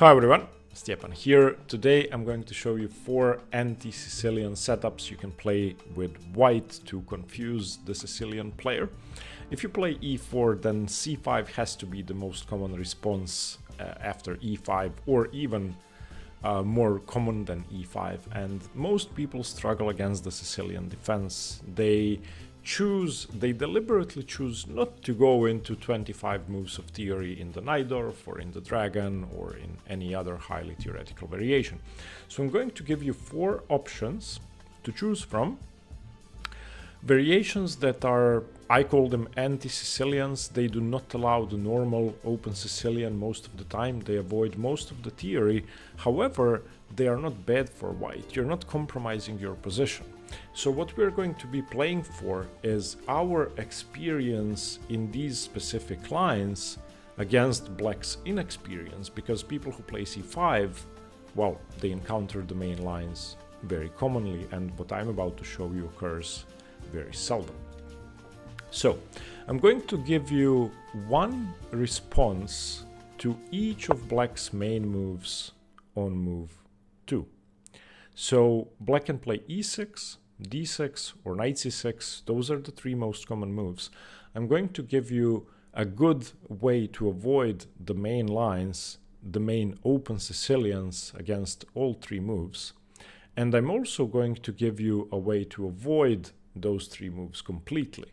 Hi everyone, Stepan here. Today I'm going to show you 4 anti-Sicilian setups you can play with white to confuse the Sicilian player. If you play e4, then c5 has to be the most common response after e5, or even more common than e5, and most people struggle against the Sicilian defense. They deliberately choose not to go into 25 moves of theory in the Najdorf or in the Dragon or in any other highly theoretical variation. So I'm going to give you 4 options to choose from. Variations that are, I call them anti-Sicilians. They do not allow the normal open Sicilian most of the time. They avoid most of the theory. However, they are not bad for white. You're not compromising your position. So what we're going to be playing for is our experience in these specific lines against black's inexperience, because people who play c5, well, they encounter the main lines very commonly, and what I'm about to show you occurs very seldom. So I'm going to give you one response to each of black's main moves on move 2. So black can play e6, d6 or knight c6. Those are the 3 most common moves. I'm going to give you a good way to avoid the main lines, the main open Sicilians against all 3 moves. And I'm also going to give you a way to avoid those 3 moves completely.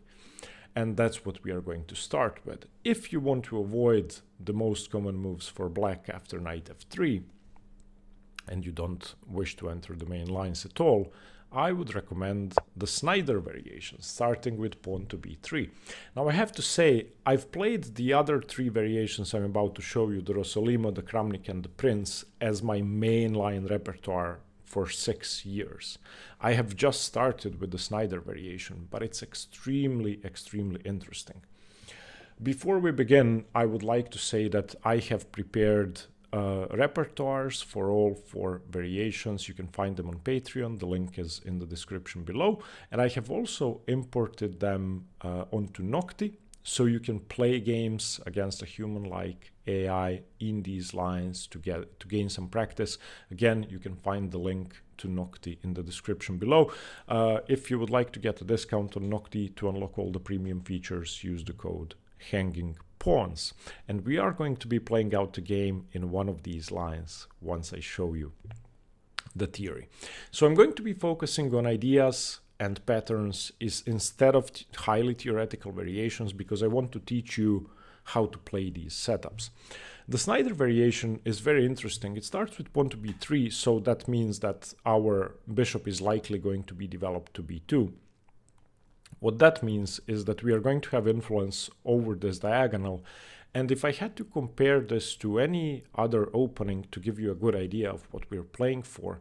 And that's what we are going to start with. If you want to avoid the most common moves for black after knight f3, and you don't wish to enter the main lines at all, I would recommend the Snyder Variation, starting with pawn to b3. Now I have to say, I've played the other 3 variations I'm about to show you, the Rossolimo, the Kramnik and the Prins, as my main line repertoire for 6 years. I have just started with the Snyder Variation, but it's extremely interesting. Before we begin, I would like to say that I have prepared repertoires for all 4 variations. You can find them on Patreon. The link is in the description below. And I have also imported them onto Nocti, so you can play games against a human-like AI in these lines to gain some practice. Again, you can find the link to Nocti in the description below. If you would like to get a discount on Nocti to unlock all the premium features, use the code Hanging Pawns. And we are going to be playing out the game in one of these lines once I show you the theory. So I'm going to be focusing on ideas and patterns instead of highly theoretical variations, because I want to teach you how to play these setups. The Snyder Variation is very interesting. It starts with pawn to b3, so that means that our bishop is likely going to be developed to b2. What that means is that we are going to have influence over this diagonal, and if I had to compare this to any other opening to give you a good idea of what we're playing for,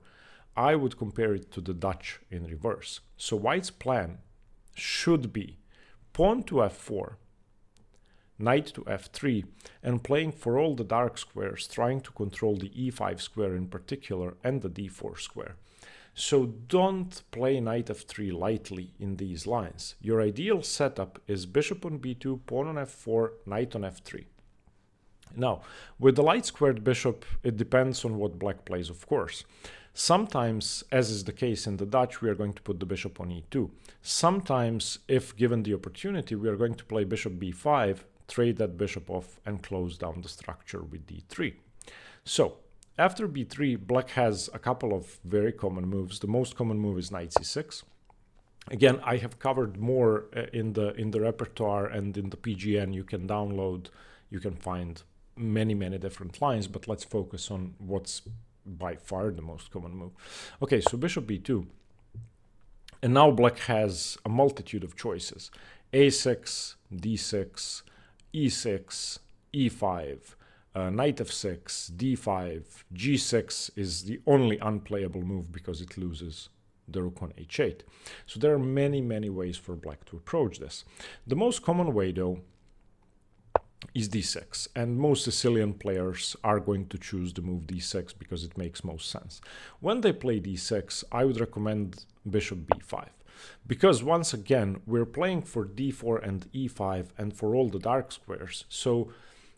I would compare it to the Dutch in reverse. So white's plan should be pawn to f4, knight to f3, and playing for all the dark squares, trying to control the e5 square in particular and the d4 square. So don't play knight f3 lightly in these lines. Your ideal setup is bishop on b2, pawn on f4, knight on f3. Now, with the light squared bishop, it depends on what black plays, of course. Sometimes, as is the case in the Dutch, we are going to put the bishop on e2. Sometimes, if given the opportunity, we are going to play bishop b5, trade that bishop off, and close down the structure with d3. So, after b3, black has a couple of very common moves. The most common move is knight c6. Again, I have covered more in the repertoire and in the PGN you can download. You can find many different lines, but let's focus on what's by far the most common move. Okay, so bishop b2. And now black has a multitude of choices. a6, d6, e6, e5, knight f6, d5, g6 is the only unplayable move because it loses the rook on h8. So there are many ways for black to approach this. The most common way, though, is d6, and most Sicilian players are going to choose the move d6 because it makes most sense. When they play d6, I would recommend bishop b5, because once again we're playing for d4 and e5 and for all the dark squares, so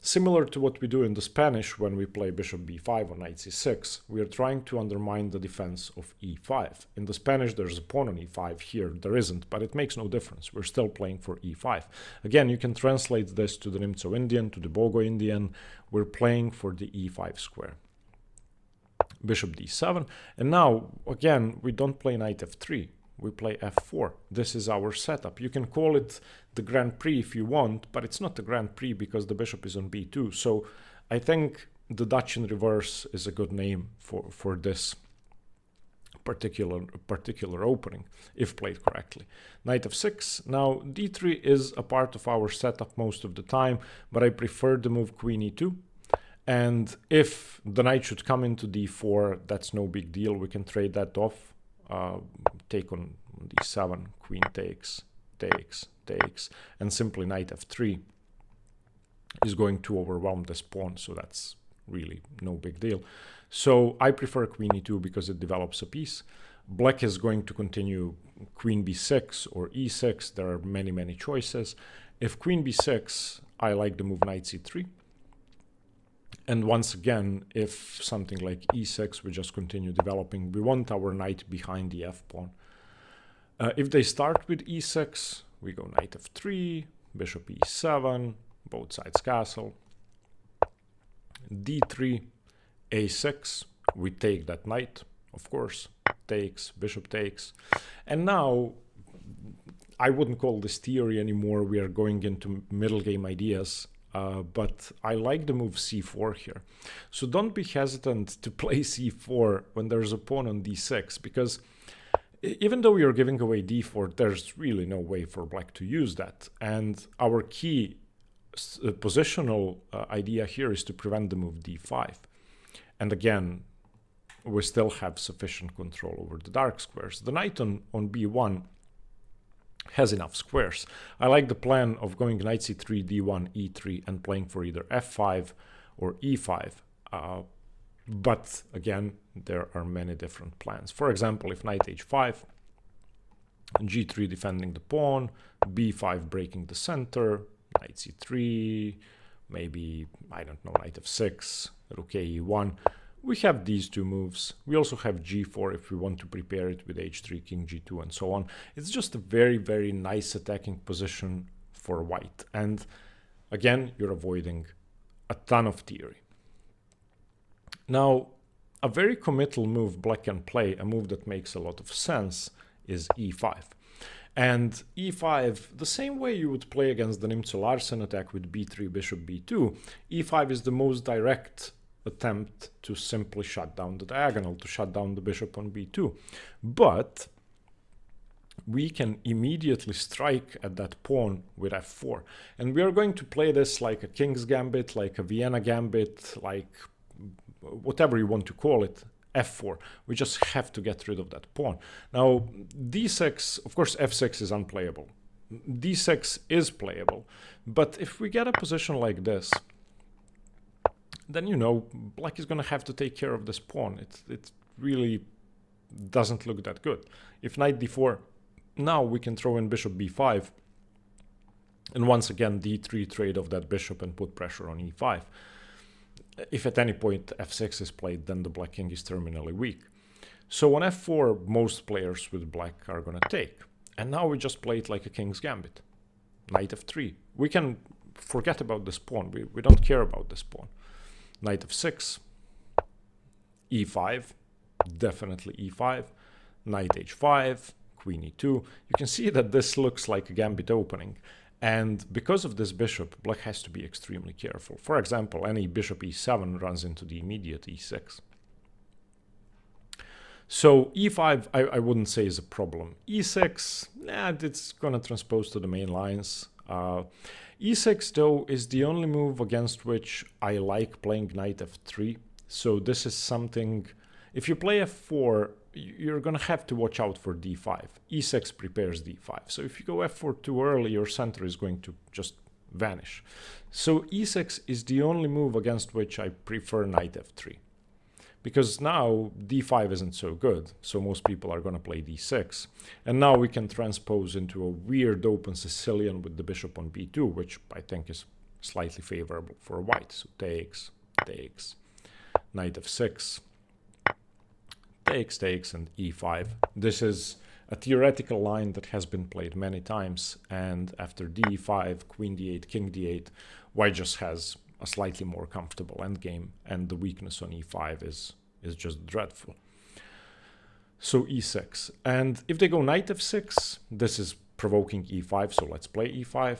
Similar to what we do in the Spanish when we play bishop b5 on knight c6, we are trying to undermine the defense of e5. In the Spanish there's a pawn on e5, here there isn't, but it makes no difference, we're still playing for e5. Again, you can translate this to the Nimzo-Indian, to the Bogo-Indian, we're playing for the e5 square. Bishop d7, and now, again, we don't play knight f3. We play f4. This is our setup. You can call it the Grand Prix if you want, but it's not the Grand Prix because the bishop is on b2. So I think the Dutch in reverse is a good name for this particular opening, if played correctly. Knight f6. Now, d3 is a part of our setup most of the time, but I prefer the move queen e2. And if the knight should come into d4, that's no big deal. We can trade that off. Take on d7, queen takes, and simply knight f3 is going to overwhelm this pawn, so that's really no big deal. So I prefer queen e2 because it develops a piece. Black is going to continue queen b6 or e6. There are many choices. If queen b6, I like the move knight c3. And once again, if something like e6, we just continue developing. We want our knight behind the f-pawn. If they start with e6, we go knight f3, bishop e7, both sides castle. d3, a6, we take that knight, of course, takes, bishop takes. And now, I wouldn't call this theory anymore, we are going into middle game ideas. But I like the move c4 here. So don't be hesitant to play c4 when there's a pawn on d6, because even though you're giving away d4, there's really no way for black to use that. And our key positional idea here is to prevent the move d5. And again, we still have sufficient control over the dark squares. The knight on b1 has enough squares. I like the plan of going knight c3, d1, e3, and playing for either f5 or e5. But again, there are many different plans. For example, if knight h5, g3 defending the pawn, b5 breaking the center, knight c3, maybe, I don't know, knight f6, rook a e1. We have these two moves. We also have g4 if we want to prepare it with h3, king g2, and so on. It's just a very nice attacking position for white. And again, you're avoiding a ton of theory. Now, a very committal move black can play, a move that makes a lot of sense, is e5. And e5, the same way you would play against the Nimzo-Larsen attack with b3, bishop b2, e5 is the most direct attempt to simply shut down the diagonal, to shut down the bishop on b2. But we can immediately strike at that pawn with f4. And we are going to play this like a king's gambit, like a Vienna gambit, like whatever you want to call it, f4. We just have to get rid of that pawn. Now, d6, of course, f6 is unplayable. d6 is playable. But if we get a position like this, then, you know, black is going to have to take care of this pawn. It really doesn't look that good. If knight d4, now we can throw in bishop b5. And once again, d3 trade off that bishop and put pressure on e5. If at any point f6 is played, then the black king is terminally weak. So on f4, most players with black are going to take. And now we just play it like a king's gambit. Knight f3. We can forget about this pawn. We don't care about this pawn. Knight f6, e5, definitely e5, knight h5, queen e2. You can see that this looks like a gambit opening. And because of this bishop, black has to be extremely careful. For example, any bishop e7 runs into the immediate e6. So e5, I wouldn't say is a problem. e6, it's going to transpose to the main lines. e6, though, is the only move against which I like playing knight f3. So this is something, if you play f4, you're going to have to watch out for d5. e6 prepares d5. So if you go f4 too early, your center is going to just vanish. So e6 is the only move against which I prefer knight f3. Because now d5 isn't so good, so most people are going to play d6. And now we can transpose into a weird open Sicilian with the bishop on b2, which I think is slightly favorable for white. So takes, takes, knight f6, takes, takes, and e5. This is a theoretical line that has been played many times, and after d5, queen d8, king d8, white just has a slightly more comfortable endgame, and the weakness on e5 is just dreadful. So e6, and if they go knight f6, this is provoking e5, so let's play e5,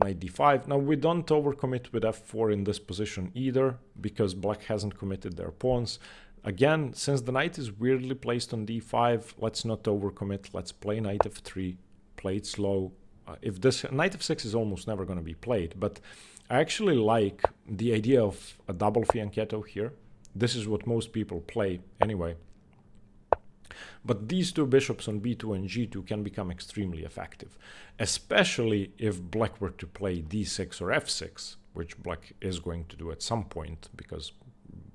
knight d5. Now we don't overcommit with f4 in this position either, because black hasn't committed their pawns. Again, since the knight is weirdly placed on d5, let's not overcommit. Let's play knight f3, play it slow. If this knight f6 is almost never going to be played, but I actually like the idea of a double fianchetto here. This is what most people play anyway. But these two bishops on b2 and g2 can become extremely effective, especially if black were to play d6 or f6, which black is going to do at some point, because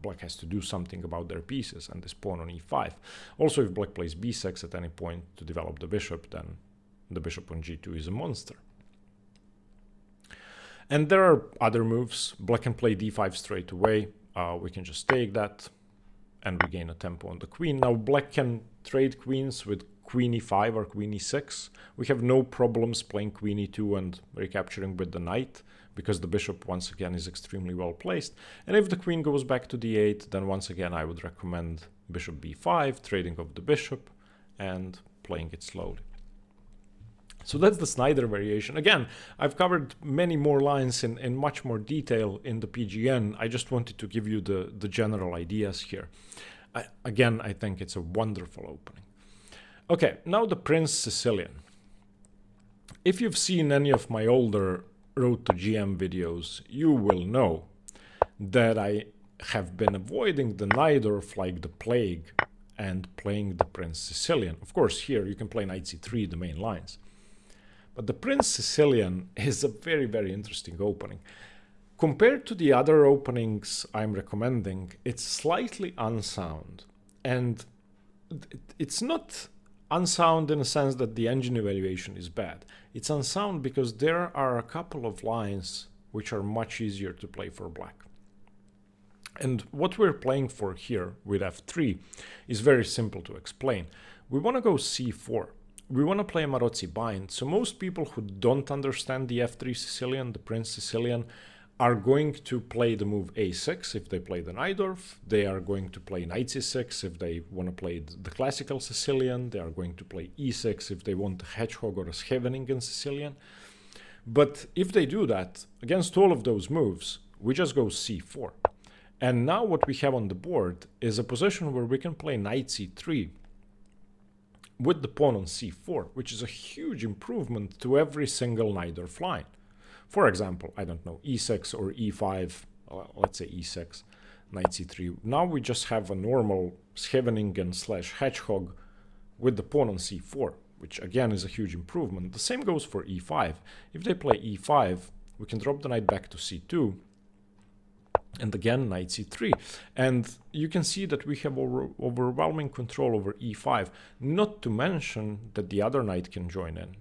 black has to do something about their pieces and this pawn on e5. Also, if black plays b6 at any point to develop the bishop, then the bishop on g2 is a monster. And there are other moves. Black can play d5 straight away. We can just take that, and we gain a tempo on the queen. Now black can trade queens with queen e5 or queen e6. We have no problems playing queen e2 and recapturing with the knight, because the bishop once again is extremely well placed. And if the queen goes back to d8, then once again I would recommend bishop b5, trading of the bishop, and playing it slowly. So that's the Snyder variation. Again, I've covered many more lines in much more detail in the PGN. I just wanted to give you the general ideas here. Again, I think it's a wonderful opening. Okay, now the Prins Sicilian. If you've seen any of my older Road to GM videos, you will know that I have been avoiding the Najdorf like the plague and playing the Prins Sicilian. Of course, here you can play knight c3, the main lines. But the Prins Sicilian is a very, very interesting opening. Compared to the other openings I'm recommending, it's slightly unsound. And it's not unsound in a sense that the engine evaluation is bad. It's unsound because there are a couple of lines which are much easier to play for black. And what we're playing for here with f3 is very simple to explain. We want to go c4. We want to play a Marozzi bind. So most people who don't understand the f3 Sicilian, the Prins Sicilian, are going to play the move a6 if they play the Najdorf. They are going to play knight c6 if they want to play the classical Sicilian. They are going to play e6 if they want a hedgehog or a Scheveningen Sicilian. But if they do that, against all of those moves, we just go c4. And now what we have on the board is a position where we can play knight c3 with the pawn on c4, which is a huge improvement to every single Najdorf line. For example, I don't know, e6 or e5, let's say e6, knight c3. Now we just have a normal Scheveningen / hedgehog with the pawn on c4, which again is a huge improvement. The same goes for e5. If they play e5, we can drop the knight back to c2, and again knight c3. And you can see that we have overwhelming control over e5, not to mention that the other knight can join in.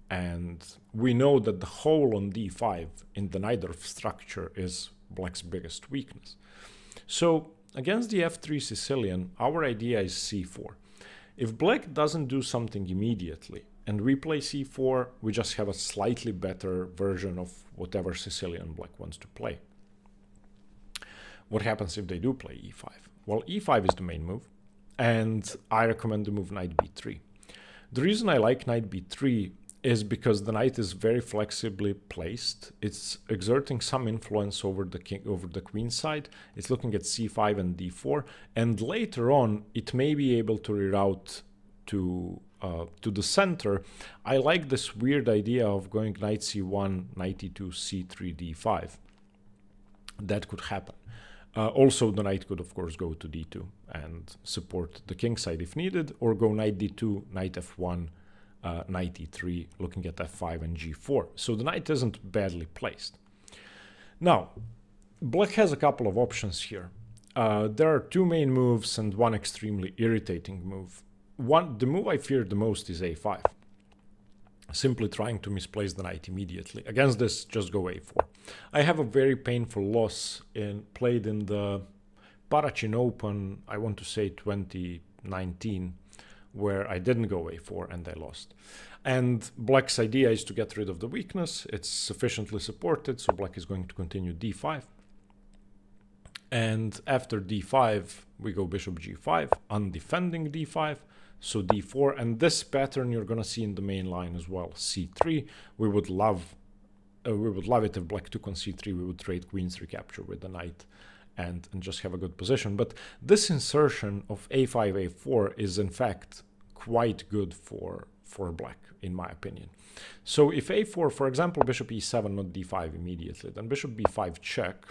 And we know that the hole on d5 in the Najdorf structure is black's biggest weakness. So against the f3 Sicilian, our idea is c4. If black doesn't do something immediately and we play c4, we just have a slightly better version of whatever Sicilian black wants to play. What happens if they do play e5? Well, e5 is the main move, and I recommend the move knight b3. The reason I like knight b3 is because the knight is very flexibly placed. It's exerting some influence over the queen side. It's looking at c5 and d4, and later on it may be able to reroute to the center. I like this weird idea of going knight c1, knight e2, c3, d5. That could happen. Also, the knight could, of course, go to d2 and support the king side if needed, or go knight d2, knight f1, knight e3, looking at f5 and g4. So the knight isn't badly placed. Now, black has a couple of options here. There are two main moves and one extremely irritating move. The move I fear the most is a5. Simply trying to misplace the knight immediately. Against this, just go a4. I have a very painful loss played in the Parachin Open, I want to say 2019, where I didn't go a4 and I lost. And black's idea is to get rid of the weakness. It's sufficiently supported, so black is going to continue d5. And after d5, we go bishop g5, undefending d5, so d4. And this pattern you're going to see in the main line as well, c3. We would love it if black took on c3. We would trade queen's recapture with the knight and just have a good position. But this insertion of a5, a4 is in fact quite good for black, in my opinion. So if a4, for example, bishop e7, not d5 immediately, then bishop b5 check,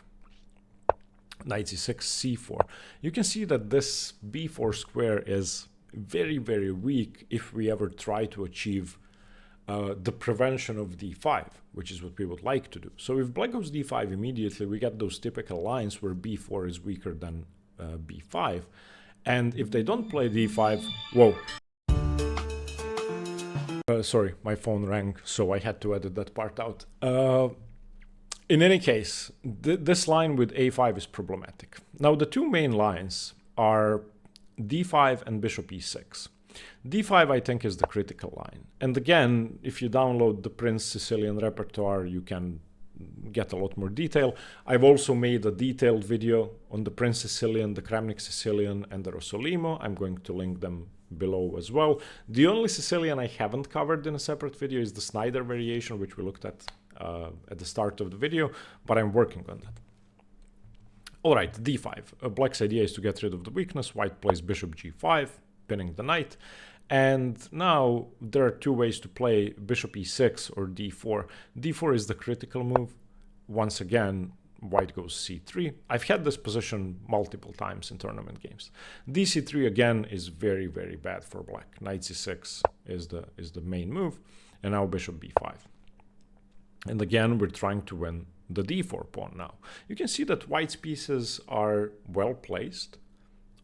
knight c6, c4. You can see that this b4 square is very, very weak if we ever try to achieve the prevention of d5, which is what we would like to do. So if black goes d5 immediately, we get those typical lines where b4 is weaker than b5. And if they don't play d5, whoa. Sorry, my phone rang, so I had to edit that part out. In any case, this line with a5 is problematic. Now, the two main lines are d5 and bishop e6. d5, I think, is the critical line. And again, if you download the Prins Sicilian repertoire, you can get a lot more detail. I've also made a detailed video on the Prins Sicilian, the Kramnik Sicilian, and the Rossolimo. I'm going to link them below as well. The only Sicilian I haven't covered in a separate video is the Snyder Variation, which we looked at the start of the video, but I'm working on that. All right, d5. Black's idea is to get rid of the weakness. White plays bishop g5, pinning the knight. And now there are two ways to play bishop e6 or d4. d4 is the critical move. Once again, white goes c3. I've had this position multiple times in tournament games. dc3 again is very, very bad for black. Knight c6 is the main move, and now bishop b5. And again, we're trying to win the d4 pawn now. You can see that white's pieces are well placed,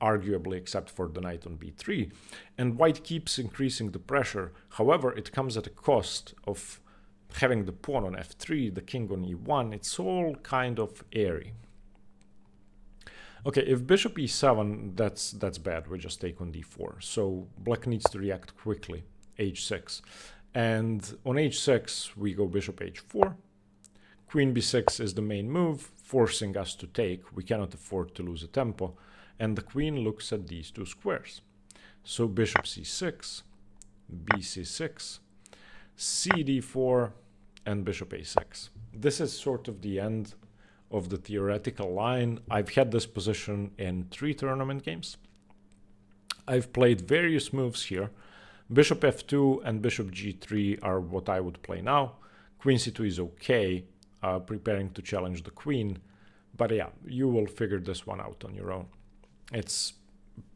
arguably, except for the knight on b3, and white keeps increasing the pressure. However, it comes at a cost of having the pawn on f3, the king on e1. It's all kind of airy. Okay, if bishop e7, that's bad. We just take on d4. So black needs to react quickly, h6. And on h6, we go bishop h4. Queen b6 is the main move, forcing us to take. We cannot afford to lose a tempo. And the queen looks at these two squares. So bishop c6, bc6, cd4, and bishop a6. This is sort of the end of the theoretical line. I've had this position in 3 tournament games. I've played various moves here. Bishop f2 and bishop g3 are what I would play now. Queen c2 is okay, preparing to challenge the queen. But yeah, you will figure this one out on your own. It's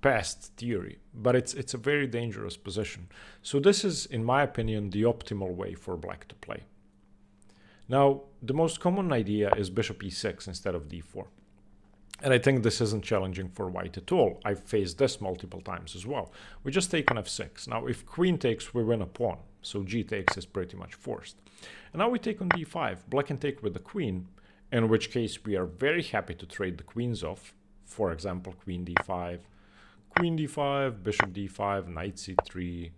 past theory, but it's a very dangerous position. So this is, in my opinion, the optimal way for black to play. Now, the most common idea is bishop e6 instead of d4. And I think this isn't challenging for white at all. I've faced this multiple times as well. We just take on f6. Now, if queen takes, we win a pawn. So g takes is pretty much forced. And now we take on d5. Black can take with the queen, in which case we are very happy to trade the queens off. For example, queen d5, bishop d5, knight c3,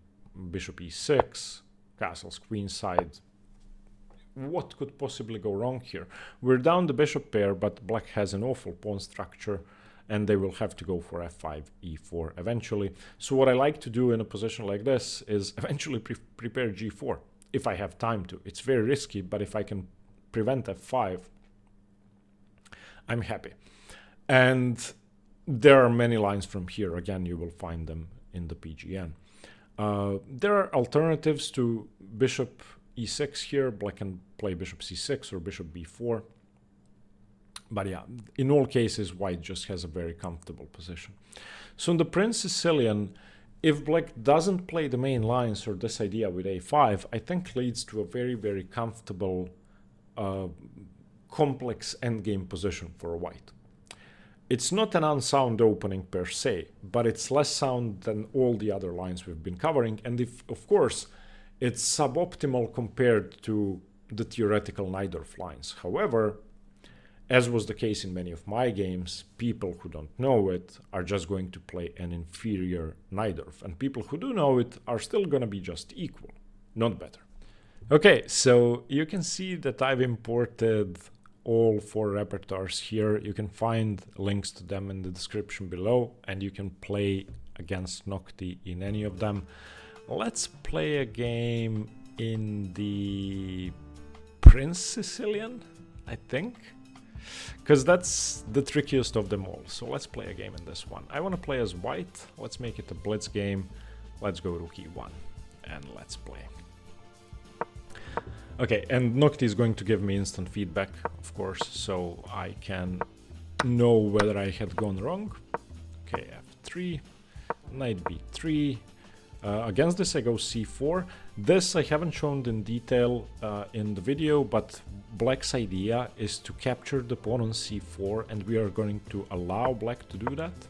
bishop e6, castles queenside. What could possibly go wrong here? We're down the bishop pair, but black has an awful pawn structure, and they will have to go for f5, e4 eventually. So what I like to do in a position like this is eventually prepare g4, if I have time to. It's very risky, but if I can prevent f5, I'm happy. And there are many lines from here. Again, you will find them in the PGN. There are alternatives to bishop e6 here. Black can play bishop c6 or bishop b4. But yeah, in all cases, white just has a very comfortable position. So in the Prins Sicilian, if black doesn't play the main lines or this idea with a5, I think leads to a very, very comfortable, complex endgame position for white. It's not an unsound opening per se, but it's less sound than all the other lines we've been covering. And if, of course, it's suboptimal compared to the theoretical Najdorf lines. However, as was the case in many of my games, people who don't know it are just going to play an inferior Najdorf, and people who do know it are still going to be just equal, not better. Okay, so you can see that I've imported all 4 repertoires here. You can find links to them in the description below, and you can play against Nocti in any of them. Let's play a game in the Prins Sicilian, I think, because that's the trickiest of them all. So let's play a game in this one. I want to play as white. Let's make it a blitz game. Let's go rook e1 and let's play. Okay, and Nocti is going to give me instant feedback, of course, so I can know whether I had gone wrong. Okay, f3, knight b3. Against this I go c4. This I haven't shown in detail in the video, but black's idea is to capture the pawn on c4, and we are going to allow black to do that.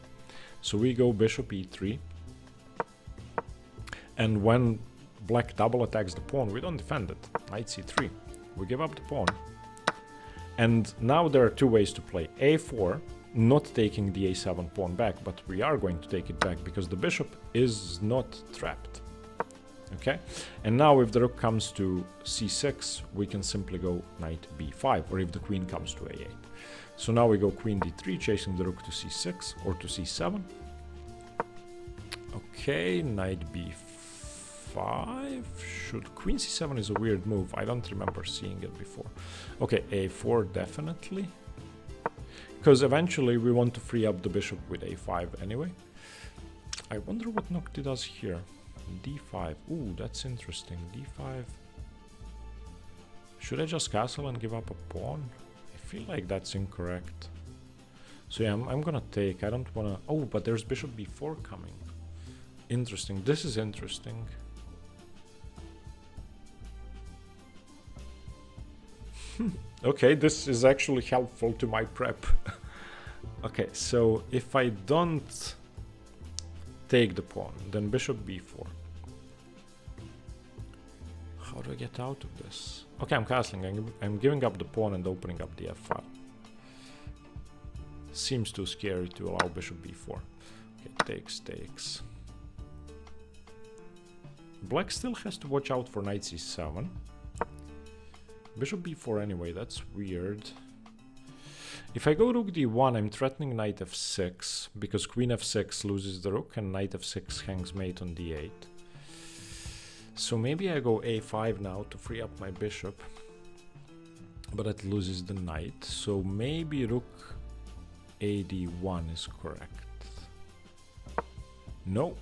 So we go bishop e3, and when black double attacks the pawn, we don't defend it. Knight c3. We give up the pawn. And now there are 2 ways to play. a4, not taking the a7 pawn back, but we are going to take it back because the bishop is not trapped. Okay? And now if the rook comes to c6, we can simply go knight b5, or if the queen comes to a8. So now we go queen d3, chasing the rook to c6 or to c7. Okay, knight b5. Should queen c7 is a weird move. I don't remember seeing it before. Okay, a4 definitely, because eventually we want to free up the bishop with a5 anyway. I wonder what Nocti does here. d5. Ooh, that's interesting. d5. Should I just castle and give up a pawn? I feel like that's incorrect. So yeah, I'm gonna take. I don't wanna. Oh, but there's bishop b4 coming. Interesting. This is interesting. Okay, this is actually helpful to my prep. Okay, so if I don't take the pawn, then bishop b4. How do I get out of this? Okay, I'm castling. I'm giving up the pawn and opening up the f file. Seems too scary to allow bishop b4. Okay, takes. Black still has to watch out for knight c7. Bishop b4 anyway, that's weird. If I go rook d1, I'm threatening knight f6, because queen f6 loses the rook and knight f6 hangs mate on d8. So maybe I go a5 now to free up my bishop, but it loses the knight. So maybe rook a d1 is correct. No.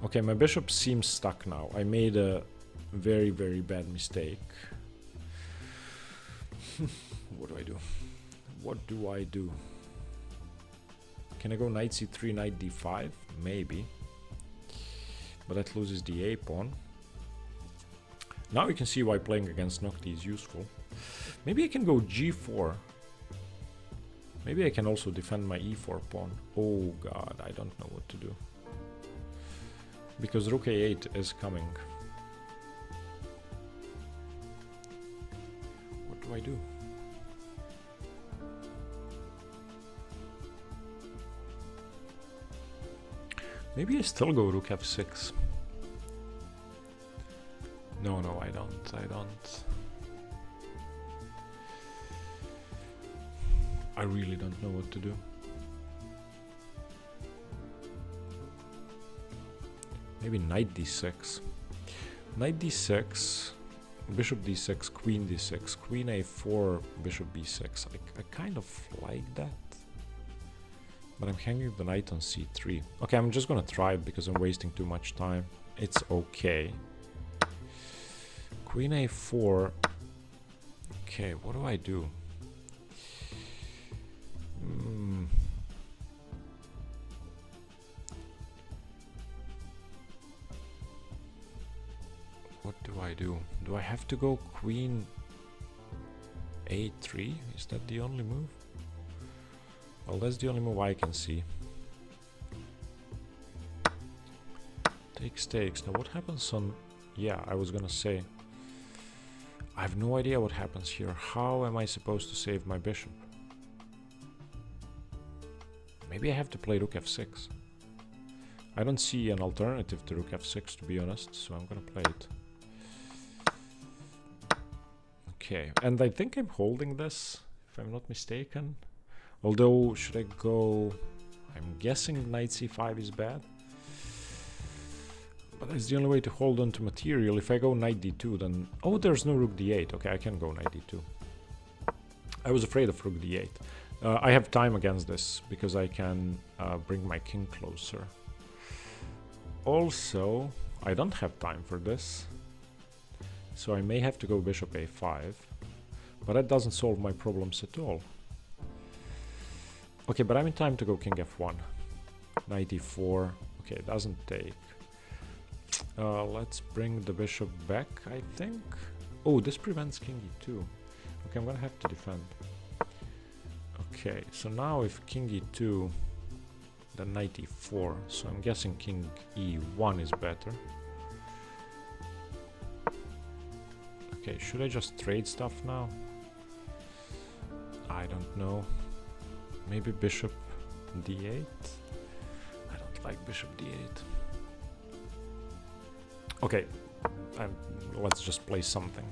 Okay, my bishop seems stuck now. I made a very, very bad mistake. What do I do? Can I go knight c3, knight d5? Maybe. But that loses the a pawn. Now you can see why playing against Nocti is useful. Maybe I can go g4. Maybe I can also defend my e4 pawn. Oh god, I don't know what to do. Because rook a8 is coming. What do I do? Maybe I still go rook f6. No, I don't. I really don't know what to do. Maybe knight d6. Knight d6, bishop d6, queen d6, queen a4, bishop b6. I kind of like that. But I'm hanging the knight on c3. Okay, I'm just gonna try it because I'm wasting too much time. It's okay. Queen a4. Okay, what do I do? What do I do? Do I have to go queen a3? Is that the only move? Well, that's the only move I can see. Takes. Now what happens on... Yeah, I was gonna say... I have no idea what happens here. How am I supposed to save my bishop? Maybe I have to play rook f6. I don't see an alternative to rook f6, to be honest, so I'm gonna play it. Okay, and I think I'm holding this, if I'm not mistaken. Although, should I go... I'm guessing knight c5 is bad. But that's the only way to hold on to material. If I go knight d2, then... Oh, there's no rook d8. Okay, I can go knight d2. I was afraid of rook d8. I have time against this, because I can bring my king closer. Also, I don't have time for this. So I may have to go bishop a5. But that doesn't solve my problems at all. Okay, but I'm in time to go king f1. Knight e4. Okay, it doesn't take. Let's bring the bishop back, I think. Oh, this prevents king e2. Okay, I'm gonna have to defend. Okay, so now if king e2, then knight e4. So I'm guessing king e1 is better. Okay, should I just trade stuff now? I don't know. Maybe bishop d8? I don't like bishop d8. Okay, let's just play something.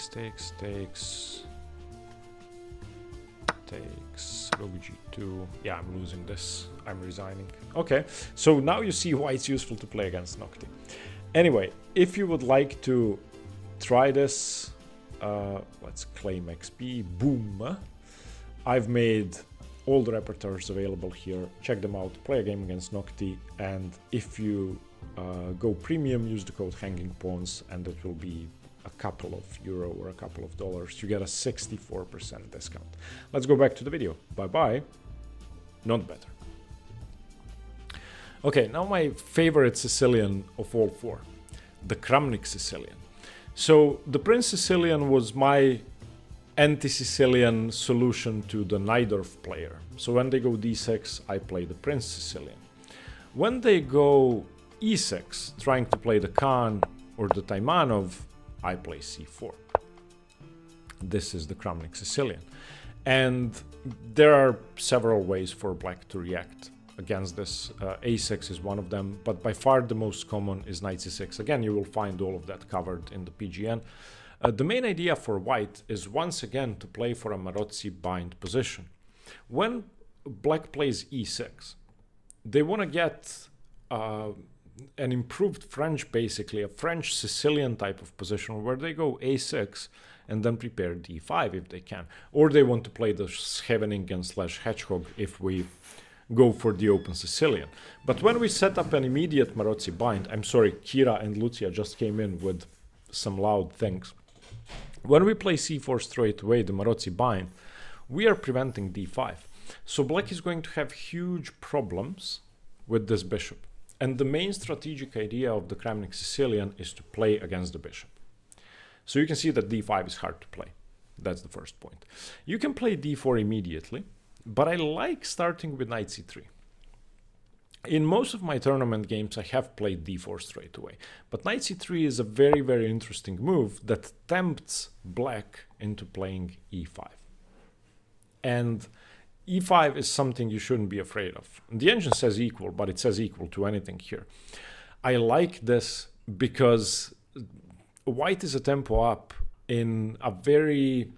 Takes. Rook g2. Yeah, I'm losing this. I'm resigning. Okay, so now you see why it's useful to play against Nocti. Anyway, if you would like to try this, let's claim XP. Boom. I've made all the repertoires available here. Check them out. Play a game against Nocti, and if you go premium, use the code Hanging Pawns, and it will be a couple of euro or a couple of dollars. You get a 64% discount. Let's go back to the video. Bye-bye. Not better. Okay, now my favorite Sicilian of all four, the Kramnik Sicilian. So the Prins Sicilian was my anti-Sicilian solution to the Najdorf player. So when they go d6, I play the Prins Sicilian. When they go e6, trying to play the Khan or the Taimanov, I play c4. This is the Kramnik Sicilian. And there are several ways for black to react against this. a6 is one of them, but by far the most common is knight c6. Again, you will find all of that covered in the PGN. The main idea for white is once again to play for a Marozzi bind position. When black plays e6, they want to get an improved French, basically a French Sicilian type of position where they go a6 and then prepare d5 if they can. Or they want to play the Scheveningen / Hedgehog if we go for the open Sicilian. But when we set up an immediate Marozzi bind, I'm sorry, Kira and Lucia just came in with some loud things. When we play c4 straight away, the Marozzi bind, we are preventing d5. So black is going to have huge problems with this bishop. And the main strategic idea of the Kramnik Sicilian is to play against the bishop. So you can see that d5 is hard to play. That's the first point. You can play d4 immediately, but I like starting with knight c3. In most of my tournament games, I have played d4 straight away. But knight c3 is a very, very interesting move that tempts black into playing e5. And e5 is something you shouldn't be afraid of. The engine says equal, but it says equal to anything here. I like this because white is a tempo up in a very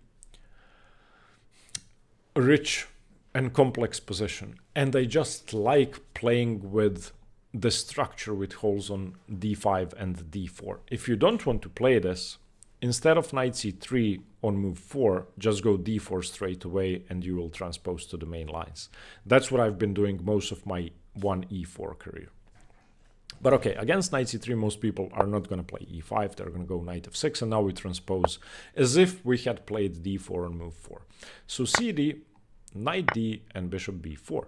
rich and complex position. And I just like playing with the structure with holes on d5 and d4. If you don't want to play this, instead of knight c3 on move 4, just go d4 straight away and you will transpose to the main lines. That's what I've been doing most of my 1e4 career. But okay, against knight c3, most people are not going to play e5. They're going to go knight f6, and now we transpose as if we had played d4 on move 4. So cd, knight d, and bishop b4.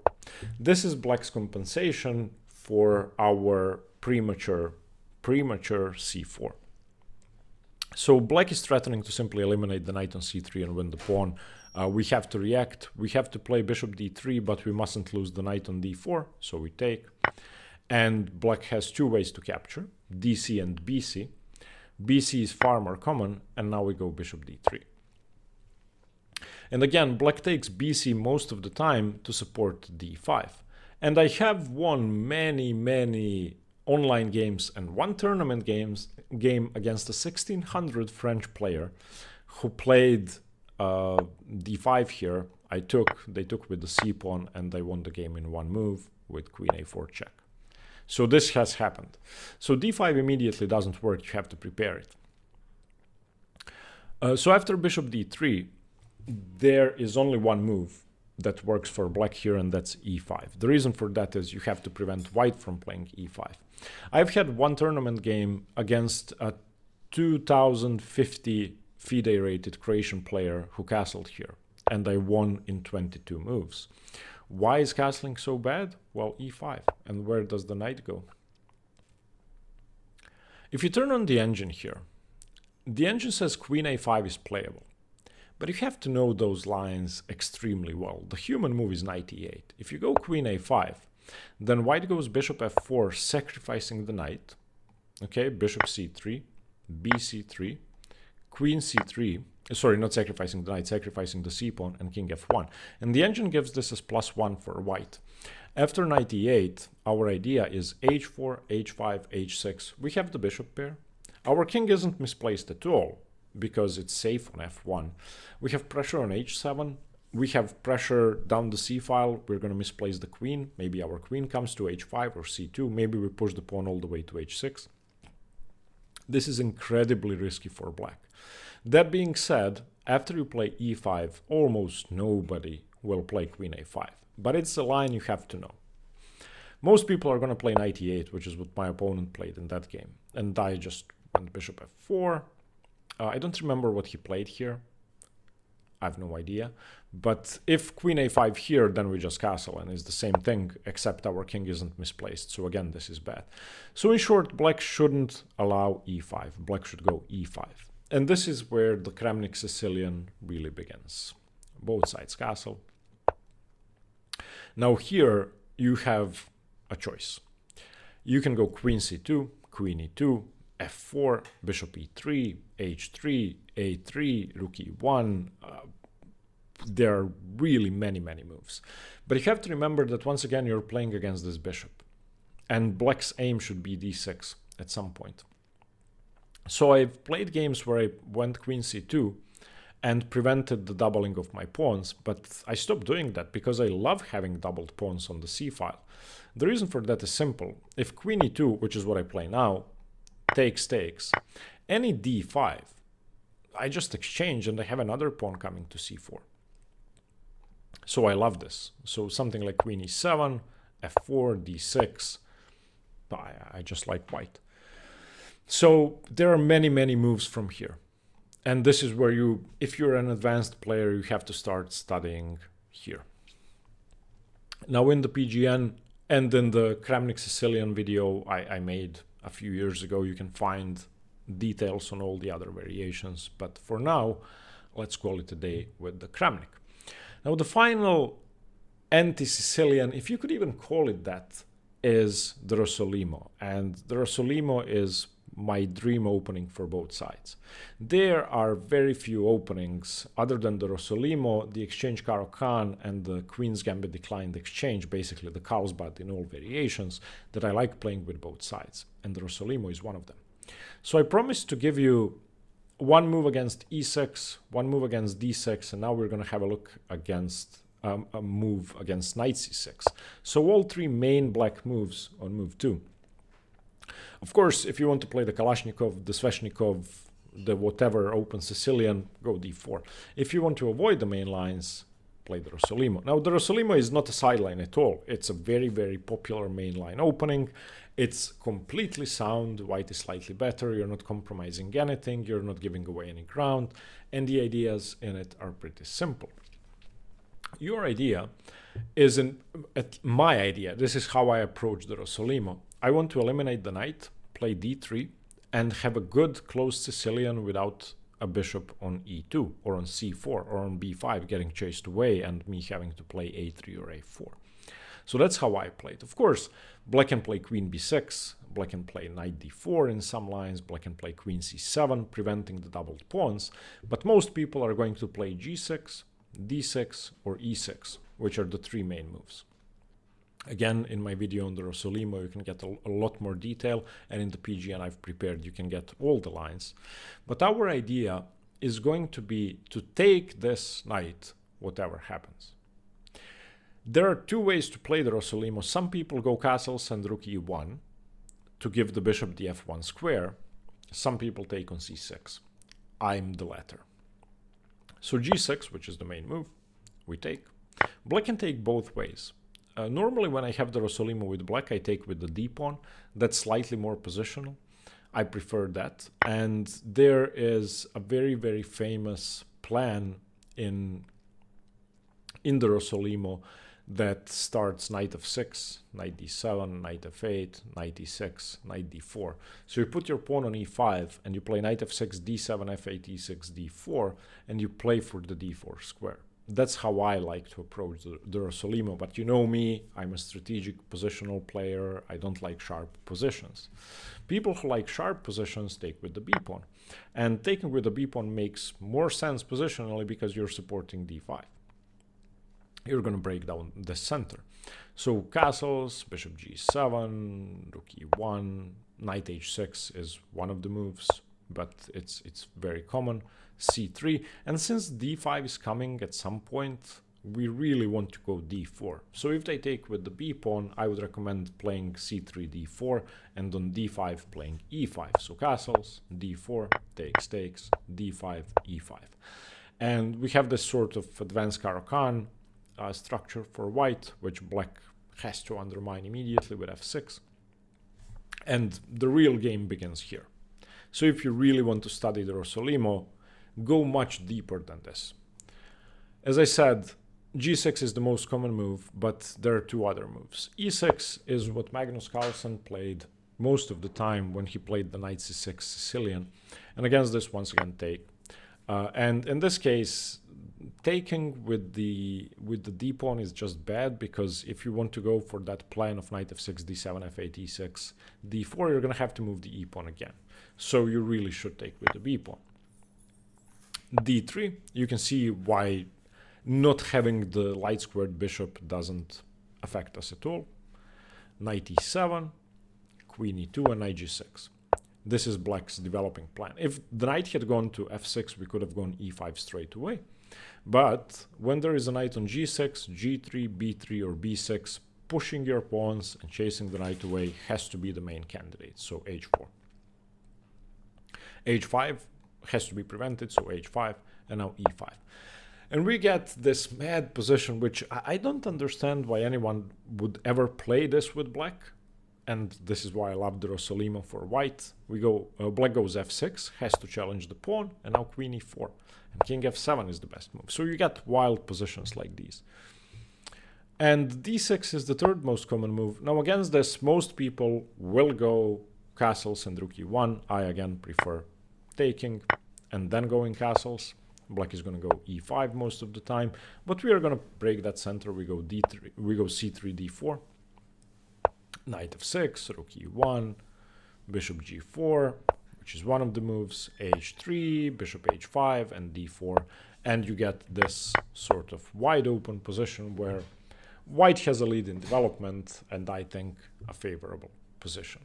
This is black's compensation for our premature c4. So black is threatening to simply eliminate the knight on c3 and win the pawn. We have to react. We have to play bishop d3, but we mustn't lose the knight on d4, so we take. And black has two ways to capture, DC and BC. BC is far more common, and now we go bishop d3. And again, black takes BC most of the time to support d5. And I have won many online games and one tournament game against a 1600 French player who played d5 here. They took with the c pawn, and I won the game in one move with queen a4 check. So this has happened. So d5 immediately doesn't work, you have to prepare it. So after bishop d3, there is only one move that works for black here, and that's e5. The reason for that is you have to prevent white from playing e5. I've had one tournament game against a 2050 FIDE rated Croatian player who castled here, and I won in 22 moves. Why is castling so bad? Well, e5. And where does the knight go? If you turn on the engine here, the engine says queen a5 is playable. But you have to know those lines extremely well. The human move is knight e8. If you go queen a5, then white goes bishop f4, sacrificing the knight. Okay, bishop c3, bc3, queen c3. Sorry, not sacrificing the knight, sacrificing the c-pawn, and king f1. And the engine gives this as +1 for white. After knight e8, our idea is h4, h5, h6. We have the bishop pair. Our king isn't misplaced at all, because it's safe on f1. We have pressure on h7. We have pressure down the c-file. We're going to misplace the queen. Maybe our queen comes to h5 or c2. Maybe we push the pawn all the way to h6. This is incredibly risky for black. That being said, after you play e5, almost nobody will play queen a5. But it's a line you have to know. Most people are going to play knight e8, which is what my opponent played in that game. And I just went bishop f4. I don't remember what he played here. I have no idea. But if queen a5 here, then we just castle, and it's the same thing, except our king isn't misplaced. So again, this is bad. So in short, black shouldn't allow e5. Black should go e5. And this is where the Kramnik Sicilian really begins. Both sides castle. Now here you have a choice. You can go queen c2, queen e2, f4, bishop e3, h3, a3, rook e1. There are really many moves. But you have to remember that once again you're playing against this bishop. And black's aim should be d6 at some point. So I've played games where I went queen c2 and prevented the doubling of my pawns, but I stopped doing that because I love having doubled pawns on the c-file. The reason for that is simple. If queen e2, which is what I play now, takes, any d5, I just exchange and I have another pawn coming to c4. So I love this. So something like queen e7, f4, d6, I just like white. So there are many moves from here. And this is where you, if you're an advanced player, you have to start studying here. Now in the PGN and in the Kramnik Sicilian video I made a few years ago, you can find details on all the other variations. But for now, let's call it a day with the Kramnik. Now the final anti-Sicilian, if you could even call it that, is the Rossolimo. And the Rossolimo is my dream opening for both sides. There are very few openings other than the Rossolimo, the exchange Caro-Kann, and the Queen's Gambit declined exchange, basically the Carlsbad in all variations, that I like playing with both sides. And the Rossolimo is one of them. So I promised to give you one move against e6, one move against d6, and now we're going to have a look against a move against knight c6. So all three main black moves on move 2. Of course, if you want to play the Kalashnikov, the Sveshnikov, the whatever open Sicilian, go d4. If you want to avoid the main lines, play the Rossolimo. Now, the Rossolimo is not a sideline at all. It's a very popular main line opening. It's completely sound. White is slightly better. You're not compromising anything. You're not giving away any ground. And the ideas in it are pretty simple. Your idea is my idea. This is how I approach the Rossolimo. I want to eliminate the knight, play d3, and have a good closed Sicilian without a bishop on e2 or on c4 or on b5 getting chased away and me having to play a3 or a4. So that's how I played. Of course, black can play queen b6, black can play knight d4 in some lines, black can play queen c7, preventing the doubled pawns, but most people are going to play g6, d6, or e6, which are the three main moves. Again, in my video on the Rossolimo, you can get a lot more detail, and in the PGN I've prepared, you can get all the lines. But our idea is going to be to take this knight, whatever happens. There are two ways to play the Rossolimo. Some people go castles and rook e1 to give the bishop the f1 square. Some people take on c6. I'm the latter. So g6, which is the main move, we take. Black can take both ways. Normally when I have the Rossolimo with black, I take with the d-pawn. That's slightly more positional. I prefer that. And there is a very, very famous plan in the Rossolimo that starts knight f6, knight d7, knight f8, knight e6, knight d4. So you put your pawn on e5 and you play knight f6, d7, f8, e6, d4, and you play for the d4 square. That's how I like to approach the Rossolimo, but you know me, I'm a strategic positional player, I don't like sharp positions. People who like sharp positions take with the b-pawn, and taking with the b-pawn makes more sense positionally because you're supporting d5. You're going to break down the center. So castles, bishop g7, rook e1, knight h6 is one of the moves, but it's very common. c3, and since d5 is coming at some point, we really want to go d4. So if they take with the b-pawn, I would recommend playing c3, d4, and on d5 playing e5. So castles, d4, takes, takes, d5, e5. And we have this sort of advanced Caro-Kann structure for white, which black has to undermine immediately with f6. And the real game begins here. So if you really want to study the Rossolimo, go much deeper than this. As I said, g6 is the most common move, but there are two other moves. e6 is what Magnus Carlsen played most of the time when he played the knight c6 Sicilian. And against this, once again, take. And in this case, taking with the d-pawn is just bad, because if you want to go for that plan of knight f6, d7, f8, e6, d4, you're going to have to move the e-pawn again. So you really should take with the b-pawn. d3, you can see why not having the light squared bishop doesn't affect us at all. Knight e7, queen e2, and knight g6. This is black's developing plan. If the knight had gone to f6, we could have gone e5 straight away. But when there is a knight on g6, g3, b3, or b6, pushing your pawns and chasing the knight away has to be the main candidate, so h4. h5 has to be prevented, so h5, and now e5. And we get this mad position, which I don't understand why anyone would ever play this with black. And this is why I love the Rossolimo for white. We go, black goes f6, has to challenge the pawn, and now queen e4. And king f7 is the best move. So you get wild positions like these. And d6 is the third most common move. Now against this, most people will go castles and rook e1. I again prefer taking and then going castles. Black is going to go e5 most of the time, but we are going to break that center. We go d3, we go c3, d4, knight f6, rook e1, bishop g4, which is one of the moves, h3, bishop h5, and d4, and you get this sort of wide open position where white has a lead in development, and I think a favorable position.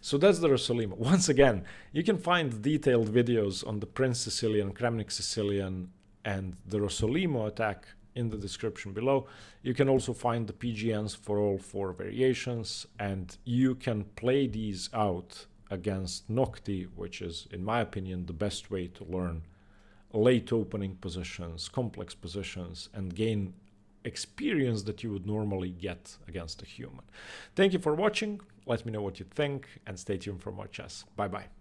So that's the Rossolimo. Once again, you can find detailed videos on the Prins Sicilian, Kramnik Sicilian, and the Rossolimo attack in the description below. You can also find the PGNs for all 4 variations, and you can play these out against Nocti, which is, in my opinion, the best way to learn late opening positions, complex positions, and gain experience that you would normally get against a human. Thank you for watching. Let me know what you think, and stay tuned for more chess. Bye bye.